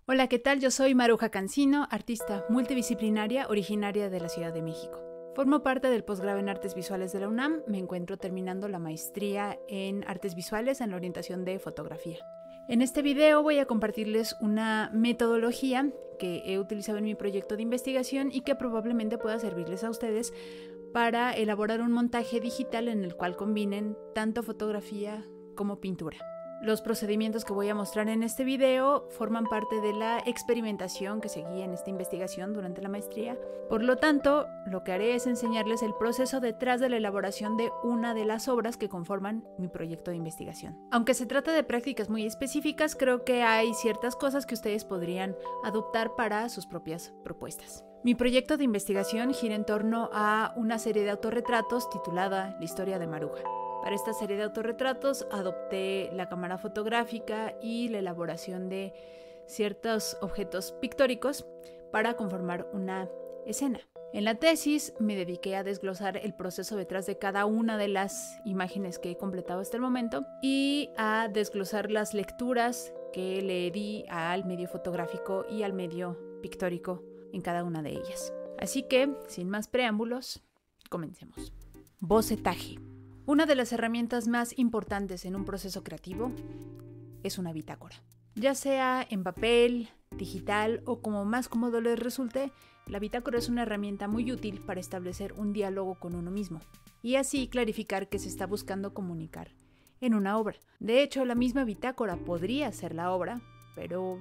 Hola, ¿qué tal? Yo soy Maruja Cancino, artista multidisciplinaria originaria de la Ciudad de México. Formo parte del posgrado en Artes Visuales de la UNAM. Me encuentro terminando la maestría en Artes Visuales en la orientación de fotografía. En este video voy a compartirles una metodología que he utilizado en mi proyecto de investigación y que probablemente pueda servirles a ustedes para elaborar un montaje digital en el cual combinen tanto fotografía como pintura. Los procedimientos que voy a mostrar en este video forman parte de la experimentación que seguí en esta investigación durante la maestría. Por lo tanto, lo que haré es enseñarles el proceso detrás de la elaboración de una de las obras que conforman mi proyecto de investigación. Aunque se trata de prácticas muy específicas, creo que hay ciertas cosas que ustedes podrían adoptar para sus propias propuestas. Mi proyecto de investigación gira en torno a una serie de autorretratos titulada La historia de Maruja. Para esta serie de autorretratos adopté la cámara fotográfica y la elaboración de ciertos objetos pictóricos para conformar una escena. En la tesis me dediqué a desglosar el proceso detrás de cada una de las imágenes que he completado hasta el momento y a desglosar las lecturas que le di al medio fotográfico y al medio pictórico en cada una de ellas. Así que, sin más preámbulos, comencemos. Bocetaje. Una de las herramientas más importantes en un proceso creativo es una bitácora. Ya sea en papel, digital o como más cómodo les resulte, la bitácora es una herramienta muy útil para establecer un diálogo con uno mismo y así clarificar qué se está buscando comunicar en una obra. De hecho, la misma bitácora podría ser la obra, pero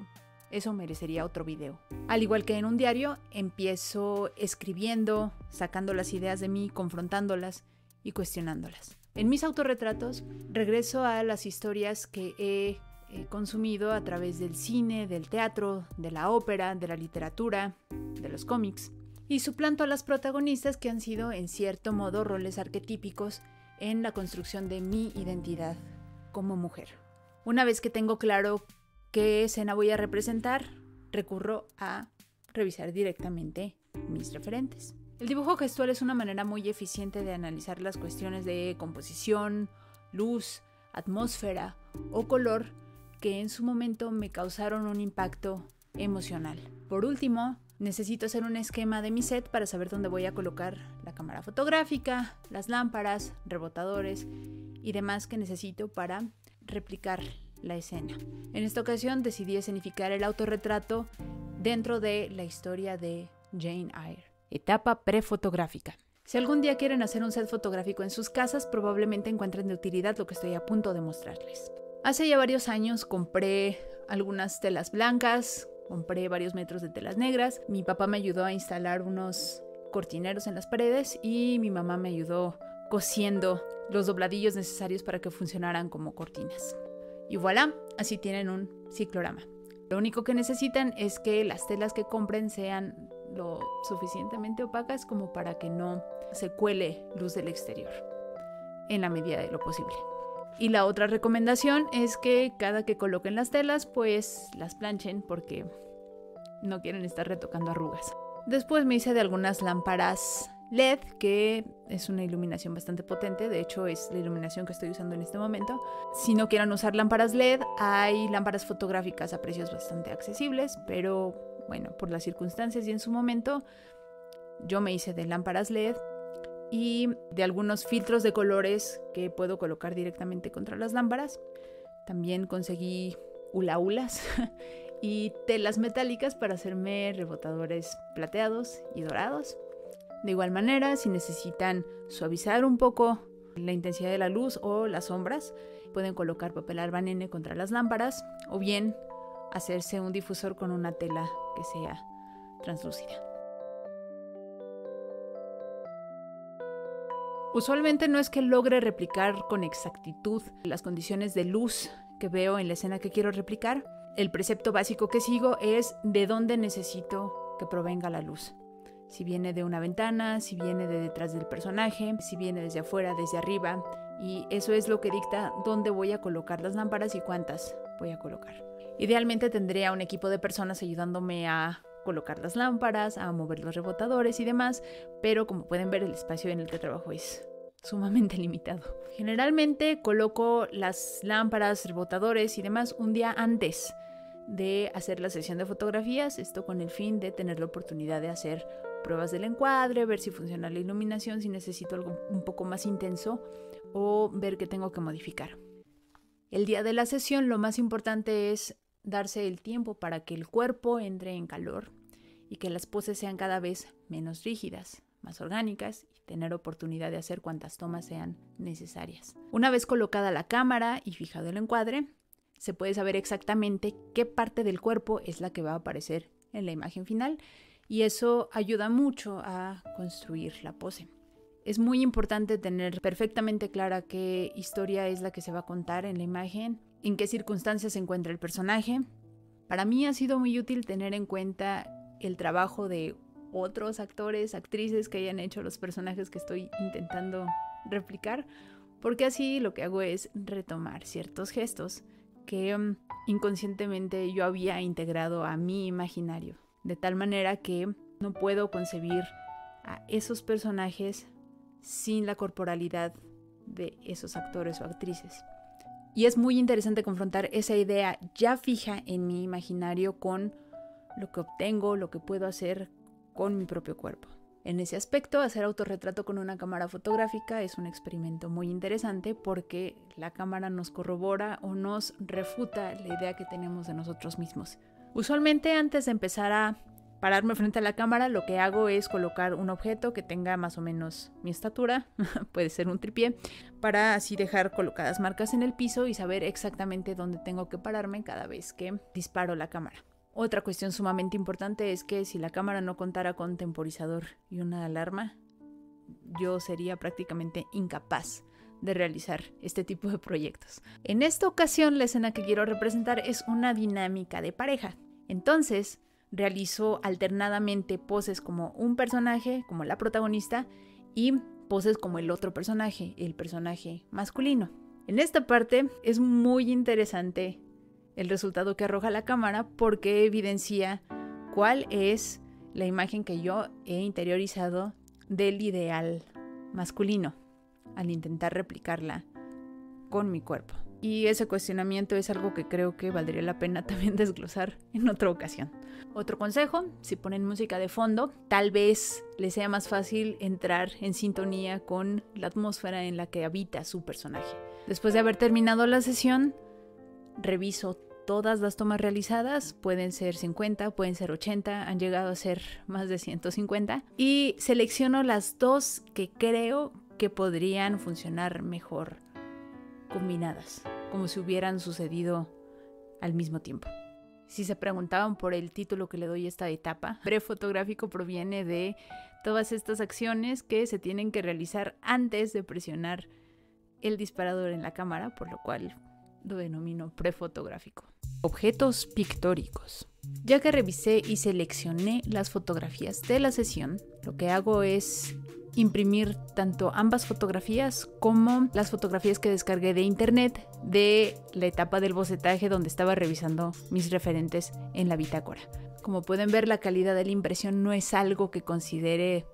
eso merecería otro video. Al igual que en un diario, empiezo escribiendo, sacando las ideas de mí, confrontándolas y cuestionándolas. En mis autorretratos regreso a las historias que he consumido a través del cine, del teatro, de la ópera, de la literatura, de los cómics, y suplanto a las protagonistas que han sido en cierto modo roles arquetípicos en la construcción de mi identidad como mujer. Una vez que tengo claro qué escena voy a representar, recurro a revisar directamente mis referentes. El dibujo gestual es una manera muy eficiente de analizar las cuestiones de composición, luz, atmósfera o color que en su momento me causaron un impacto emocional. Por último, necesito hacer un esquema de mi set para saber dónde voy a colocar la cámara fotográfica, las lámparas, rebotadores y demás que necesito para replicar la escena. En esta ocasión decidí escenificar el autorretrato dentro de la historia de Jane Eyre. Etapa prefotográfica. Si algún día quieren hacer un set fotográfico en sus casas, probablemente encuentren de utilidad lo que estoy a punto de mostrarles. Hace ya varios años compré algunas telas blancas, compré varios metros de telas negras. Mi papá me ayudó a instalar unos cortineros en las paredes y mi mamá me ayudó cosiendo los dobladillos necesarios para que funcionaran como cortinas. Y voilà, así tienen un ciclorama. Lo único que necesitan es que las telas que compren sean lo suficientemente opacas como para que no se cuele luz del exterior, en la medida de lo posible. Y la otra recomendación es que cada que coloquen las telas, pues las planchen porque no quieren estar retocando arrugas. Después me hice de algunas lámparas LED, que es una iluminación bastante potente, de hecho es la iluminación que estoy usando en este momento. Si no quieren usar lámparas LED, hay lámparas fotográficas a precios bastante accesibles, pero bueno, por las circunstancias y en su momento, yo me hice de lámparas LED y de algunos filtros de colores que puedo colocar directamente contra las lámparas. También conseguí hula-hulas y telas metálicas para hacerme rebotadores plateados y dorados. De igual manera, si necesitan suavizar un poco la intensidad de la luz o las sombras, pueden colocar papel albanene contra las lámparas o bien hacerse un difusor con una tela que sea translúcida. Usualmente no es que logre replicar con exactitud las condiciones de luz que veo en la escena que quiero replicar. El precepto básico que sigo es de dónde necesito que provenga la luz. Si viene de una ventana, si viene de detrás del personaje, si viene desde afuera, desde arriba. Y eso es lo que dicta dónde voy a colocar las lámparas y cuántas voy a colocar. Idealmente tendría un equipo de personas ayudándome a colocar las lámparas, a mover los rebotadores y demás, pero como pueden ver el espacio en el que trabajo es sumamente limitado. Generalmente coloco las lámparas, rebotadores y demás un día antes de hacer la sesión de fotografías, esto con el fin de tener la oportunidad de hacer pruebas del encuadre, ver si funciona la iluminación, si necesito algo un poco más intenso o ver qué tengo que modificar. El día de la sesión lo más importante es darse el tiempo para que el cuerpo entre en calor y que las poses sean cada vez menos rígidas, más orgánicas y tener oportunidad de hacer cuantas tomas sean necesarias. Una vez colocada la cámara y fijado el encuadre, se puede saber exactamente qué parte del cuerpo es la que va a aparecer en la imagen final y eso ayuda mucho a construir la pose. Es muy importante tener perfectamente clara qué historia es la que se va a contar en la imagen, en qué circunstancias se encuentra el personaje. Para mí ha sido muy útil tener en cuenta el trabajo de otros actores, actrices que hayan hecho los personajes que estoy intentando replicar, porque así lo que hago es retomar ciertos gestos que inconscientemente yo había integrado a mi imaginario, de tal manera que no puedo concebir a esos personajes sin la corporalidad de esos actores o actrices. Y es muy interesante confrontar esa idea ya fija en mi imaginario con lo que obtengo, lo que puedo hacer con mi propio cuerpo. En ese aspecto, hacer autorretrato con una cámara fotográfica es un experimento muy interesante porque la cámara nos corrobora o nos refuta la idea que tenemos de nosotros mismos. Usualmente, antes de empezar a pararme frente a la cámara, lo que hago es colocar un objeto que tenga más o menos mi estatura, puede ser un tripié, para así dejar colocadas marcas en el piso y saber exactamente dónde tengo que pararme cada vez que disparo la cámara. Otra cuestión sumamente importante es que si la cámara no contara con temporizador y una alarma, yo sería prácticamente incapaz de realizar este tipo de proyectos. En esta ocasión, la escena que quiero representar es una dinámica de pareja. Entonces, realizo alternadamente poses como un personaje, como la protagonista, y poses como el otro personaje, el personaje masculino. En esta parte es muy interesante el resultado que arroja la cámara porque evidencia cuál es la imagen que yo he interiorizado del ideal masculino al intentar replicarla con mi cuerpo. Y ese cuestionamiento es algo que creo que valdría la pena también desglosar en otra ocasión. Otro consejo, si ponen música de fondo, tal vez les sea más fácil entrar en sintonía con la atmósfera en la que habita su personaje. Después de haber terminado la sesión, reviso todas las tomas realizadas, pueden ser 50, pueden ser 80, han llegado a ser más de 150, y selecciono las dos que creo que podrían funcionar mejor combinadas, como si hubieran sucedido al mismo tiempo. Si se preguntaban por el título que le doy a esta etapa, prefotográfico proviene de todas estas acciones que se tienen que realizar antes de presionar el disparador en la cámara, por lo cual lo denomino prefotográfico. Objetos pictóricos. Ya que revisé y seleccioné las fotografías de la sesión, lo que hago es imprimir tanto ambas fotografías como las fotografías que descargué de internet de la etapa del bocetaje donde estaba revisando mis referentes en la bitácora. Como pueden ver, la calidad de la impresión no es algo que considere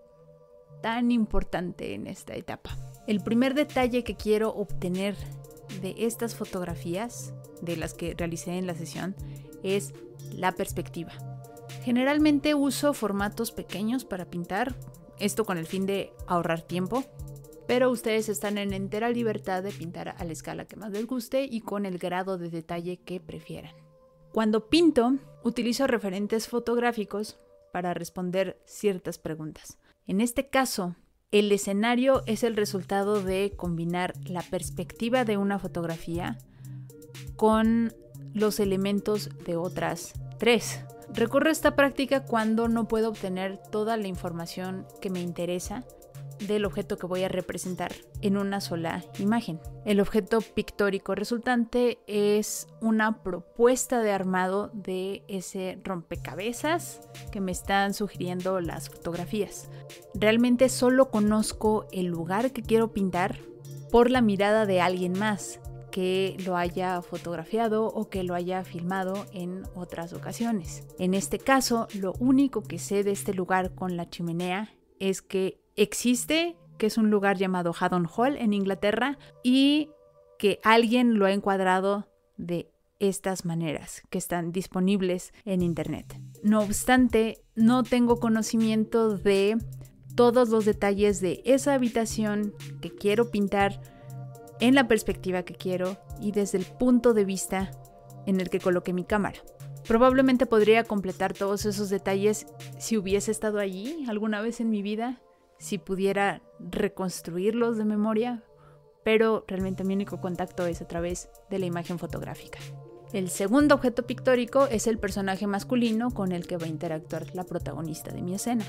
tan importante en esta etapa. El primer detalle que quiero obtener de estas fotografías, de las que realicé en la sesión, es la perspectiva. Generalmente uso formatos pequeños para pintar, esto con el fin de ahorrar tiempo, pero ustedes están en entera libertad de pintar a la escala que más les guste y con el grado de detalle que prefieran. Cuando pinto, utilizo referentes fotográficos para responder ciertas preguntas. En este caso, el escenario es el resultado de combinar la perspectiva de una fotografía con los elementos de otras tres. Recurro a esta práctica cuando no puedo obtener toda la información que me interesa del objeto que voy a representar en una sola imagen. El objeto pictórico resultante es una propuesta de armado de ese rompecabezas que me están sugiriendo las fotografías. Realmente solo conozco el lugar que quiero pintar por la mirada de alguien más que lo haya fotografiado o que lo haya filmado en otras ocasiones. En este caso, lo único que sé de este lugar con la chimenea es que existe, que es un lugar llamado Haddon Hall en Inglaterra y que alguien lo ha encuadrado de estas maneras que están disponibles en internet. No obstante, no tengo conocimiento de todos los detalles de esa habitación que quiero pintar en la perspectiva que quiero y desde el punto de vista en el que coloqué mi cámara. Probablemente podría completar todos esos detalles si hubiese estado allí alguna vez en mi vida, si pudiera reconstruirlos de memoria, pero realmente mi único contacto es a través de la imagen fotográfica. El segundo objeto pictórico es el personaje masculino con el que va a interactuar la protagonista de mi escena.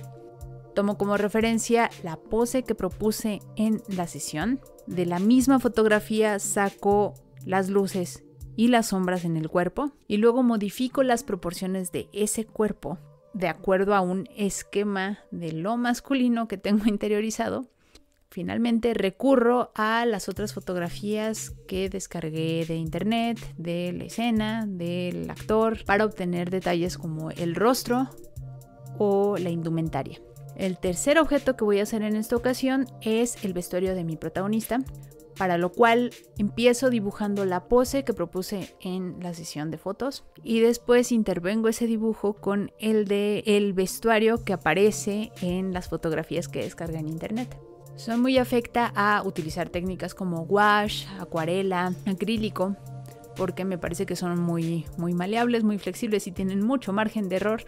Tomo como referencia la pose que propuse en la sesión. De la misma fotografía saco las luces y las sombras en el cuerpo y luego modifico las proporciones de ese cuerpo de acuerdo a un esquema de lo masculino que tengo interiorizado. Finalmente recurro a las otras fotografías que descargué de internet, de la escena, del actor, para obtener detalles como el rostro o la indumentaria. El tercer objeto que voy a hacer en esta ocasión es el vestuario de mi protagonista, para lo cual empiezo dibujando la pose que propuse en la sesión de fotos y después intervengo ese dibujo con el vestuario que aparece en las fotografías que descargué en internet. Soy muy afecta a utilizar técnicas como gouache, acuarela, acrílico, porque me parece que son muy maleables, muy flexibles y tienen mucho margen de error,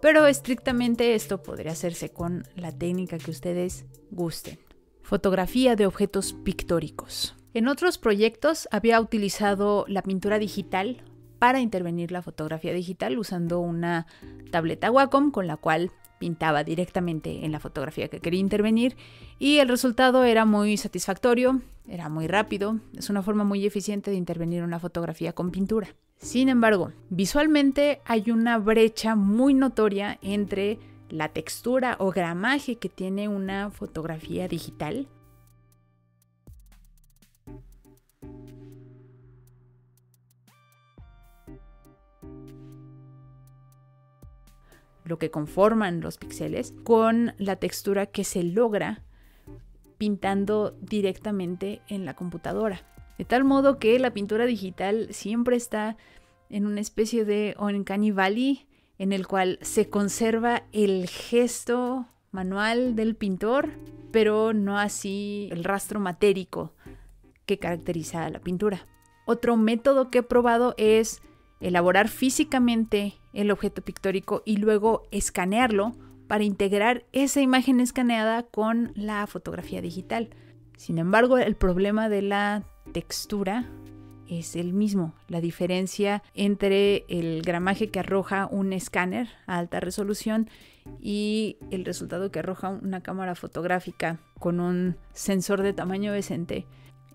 pero estrictamente esto podría hacerse con la técnica que ustedes gusten. Fotografía de objetos pictóricos. En otros proyectos había utilizado la pintura digital para intervenir la fotografía digital usando una tableta Wacom con la cual pintaba directamente en la fotografía que quería intervenir y el resultado era muy satisfactorio, era muy rápido, es una forma muy eficiente de intervenir una fotografía con pintura. Sin embargo, visualmente hay una brecha muy notoria entre la textura o gramaje que tiene una fotografía digital lo que conforman los píxeles con la textura que se logra pintando directamente en la computadora. De tal modo que la pintura digital siempre está en una especie de uncanny valley en el cual se conserva el gesto manual del pintor, pero no así el rastro matérico que caracteriza a la pintura. Otro método que he probado es elaborar físicamente el objeto pictórico y luego escanearlo para integrar esa imagen escaneada con la fotografía digital. Sin embargo, el problema de la textura es el mismo. La diferencia entre el gramaje que arroja un escáner a alta resolución y el resultado que arroja una cámara fotográfica con un sensor de tamaño decente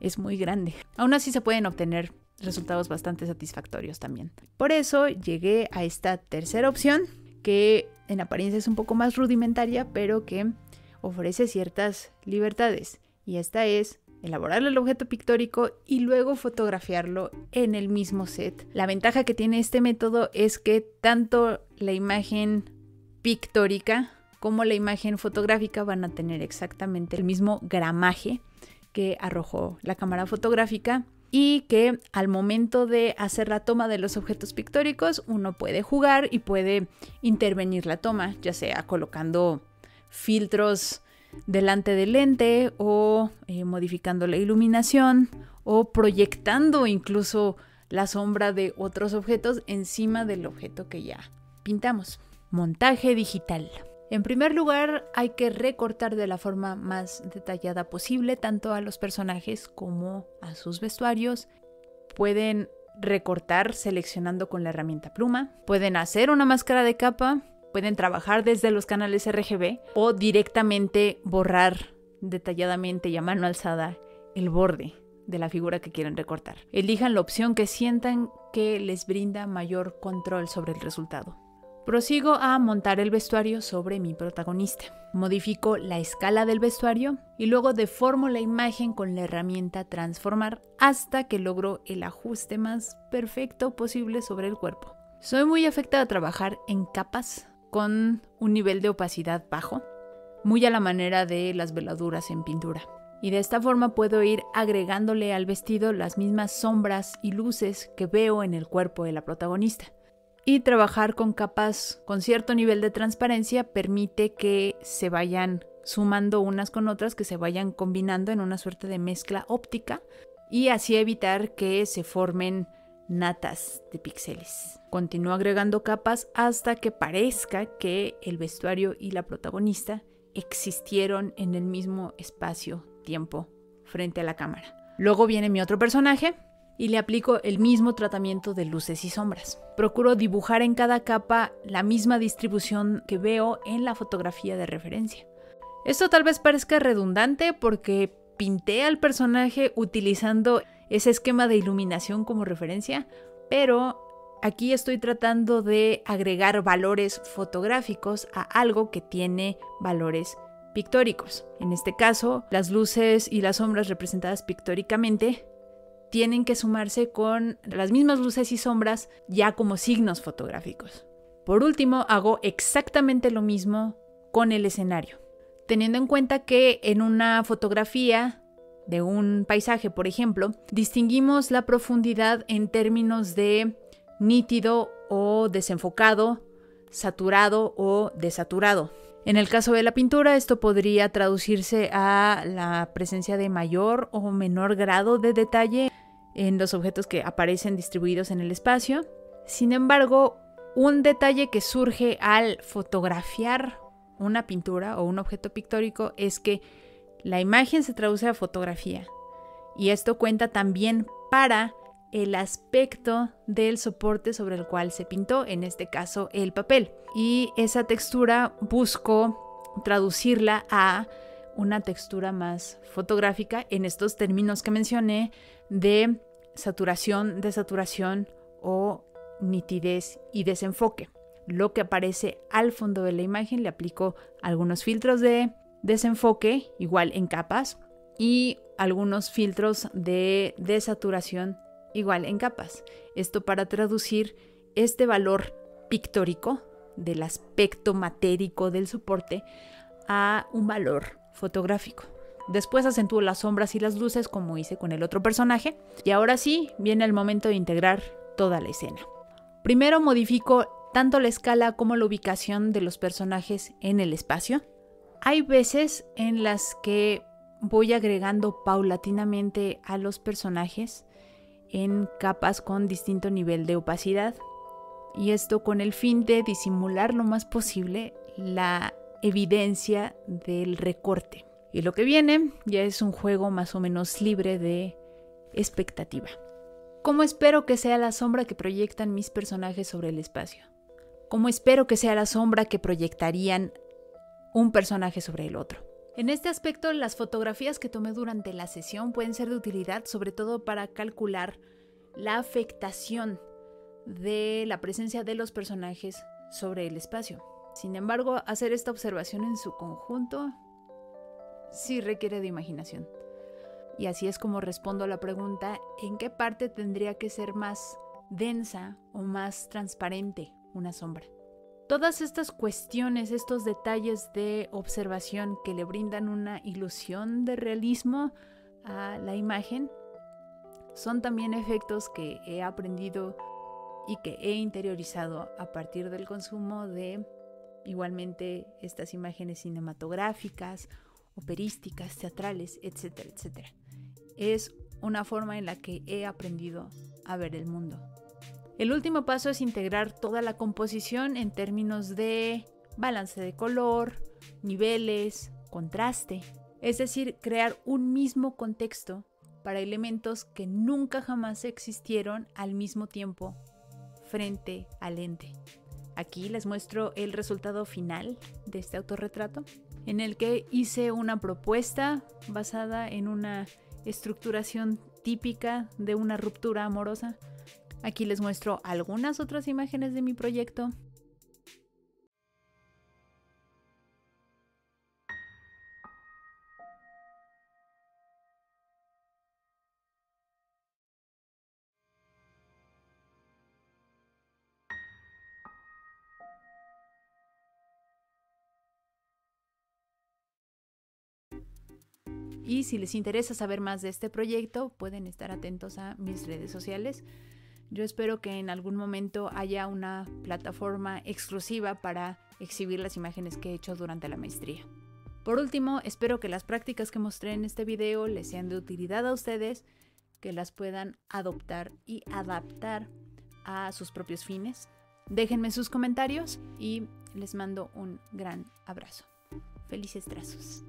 es muy grande. Aún así se pueden obtener resultados bastante satisfactorios también. Por eso llegué a esta tercera opción que en apariencia es un poco más rudimentaria, pero que ofrece ciertas libertades. Y esta es elaborar el objeto pictórico y luego fotografiarlo en el mismo set. La ventaja que tiene este método es que tanto la imagen pictórica como la imagen fotográfica van a tener exactamente el mismo gramaje que arrojó la cámara fotográfica y que al momento de hacer la toma de los objetos pictóricos uno puede jugar y puede intervenir la toma, ya sea colocando filtros delante del lente o modificando la iluminación o proyectando incluso la sombra de otros objetos encima del objeto que ya pintamos. Montaje digital. En primer lugar, hay que recortar de la forma más detallada posible tanto a los personajes como a sus vestuarios. Pueden recortar seleccionando con la herramienta pluma, pueden hacer una máscara de capa, pueden trabajar desde los canales RGB o directamente borrar detalladamente y a mano alzada el borde de la figura que quieren recortar. Elijan la opción que sientan que les brinda mayor control sobre el resultado. Prosigo a montar el vestuario sobre mi protagonista. Modifico la escala del vestuario y luego deformo la imagen con la herramienta transformar hasta que logro el ajuste más perfecto posible sobre el cuerpo. Soy muy afecta a trabajar en capas con un nivel de opacidad bajo, muy a la manera de las veladuras en pintura. y de esta forma puedo ir agregándole al vestido las mismas sombras y luces que veo en el cuerpo de la protagonista. Y trabajar con capas con cierto nivel de transparencia permite que se vayan sumando unas con otras, que se vayan combinando en una suerte de mezcla óptica y así evitar que se formen natas de píxeles. Continúo agregando capas hasta que parezca que el vestuario y la protagonista existieron en el mismo espacio-tiempo frente a la cámara. Luego viene mi otro personaje y le aplico el mismo tratamiento de luces y sombras. Procuro dibujar en cada capa la misma distribución que veo en la fotografía de referencia. Esto tal vez parezca redundante porque pinté al personaje utilizando ese esquema de iluminación como referencia, pero aquí estoy tratando de agregar valores fotográficos a algo que tiene valores pictóricos. En este caso, las luces y las sombras representadas pictóricamente tienen que sumarse con las mismas luces y sombras ya como signos fotográficos. Por último, hago exactamente lo mismo con el escenario, teniendo en cuenta que en una fotografía de un paisaje, por ejemplo, distinguimos la profundidad en términos de nítido o desenfocado, saturado o desaturado. En el caso de la pintura, esto podría traducirse a la presencia de mayor o menor grado de detalle en los objetos que aparecen distribuidos en el espacio. Sin embargo, un detalle que surge al fotografiar una pintura o un objeto pictórico es que la imagen se traduce a fotografía, y esto cuenta también para el aspecto del soporte sobre el cual se pintó, en este caso el papel. Y esa textura busco traducirla a una textura más fotográfica en estos términos que mencioné de saturación, desaturación o nitidez y desenfoque. Lo que aparece al fondo de la imagen le aplico algunos filtros de desenfoque, igual en capas, y algunos filtros de desaturación, igual en capas. Esto para traducir este valor pictórico del aspecto matérico del soporte a un valor fotográfico. Después acentúo las sombras y las luces como hice con el otro personaje, y ahora sí viene el momento de integrar toda la escena. Primero modifico tanto la escala como la ubicación de los personajes en el espacio. Hay veces en las que voy agregando paulatinamente a los personajes en capas con distinto nivel de opacidad, y esto con el fin de disimular lo más posible la evidencia del recorte. Y lo que viene ya es un juego más o menos libre de expectativa. ¿Cómo espero que sea la sombra que proyectan mis personajes sobre el espacio? ¿Cómo espero que sea la sombra que proyectarían un personaje sobre el otro? En este aspecto, las fotografías que tomé durante la sesión pueden ser de utilidad, sobre todo para calcular la afectación de la presencia de los personajes sobre el espacio. Sin embargo, hacer esta observación en su conjunto sí requiere de imaginación. Y así es como respondo a la pregunta: ¿en qué parte tendría que ser más densa o más transparente una sombra? Todas estas cuestiones, estos detalles de observación que le brindan una ilusión de realismo a la imagen, son también efectos que he aprendido y que he interiorizado a partir del consumo de igualmente estas imágenes cinematográficas, operísticas, teatrales, etcétera, etcétera. Es una forma en la que he aprendido a ver el mundo. El último paso es integrar toda la composición en términos de balance de color, niveles, contraste. Es decir, crear un mismo contexto para elementos que nunca jamás existieron al mismo tiempo frente al lente. Aquí les muestro el resultado final de este autorretrato, en el que hice una propuesta basada en una estructuración típica de una ruptura amorosa. Aquí les muestro algunas otras imágenes de mi proyecto. Y si les interesa saber más de este proyecto, pueden estar atentos a mis redes sociales. Yo espero que en algún momento haya una plataforma exclusiva para exhibir las imágenes que he hecho durante la maestría. Por último, espero que las prácticas que mostré en este video les sean de utilidad a ustedes, que las puedan adoptar y adaptar a sus propios fines. Déjenme sus comentarios y les mando un gran abrazo. Felices trazos.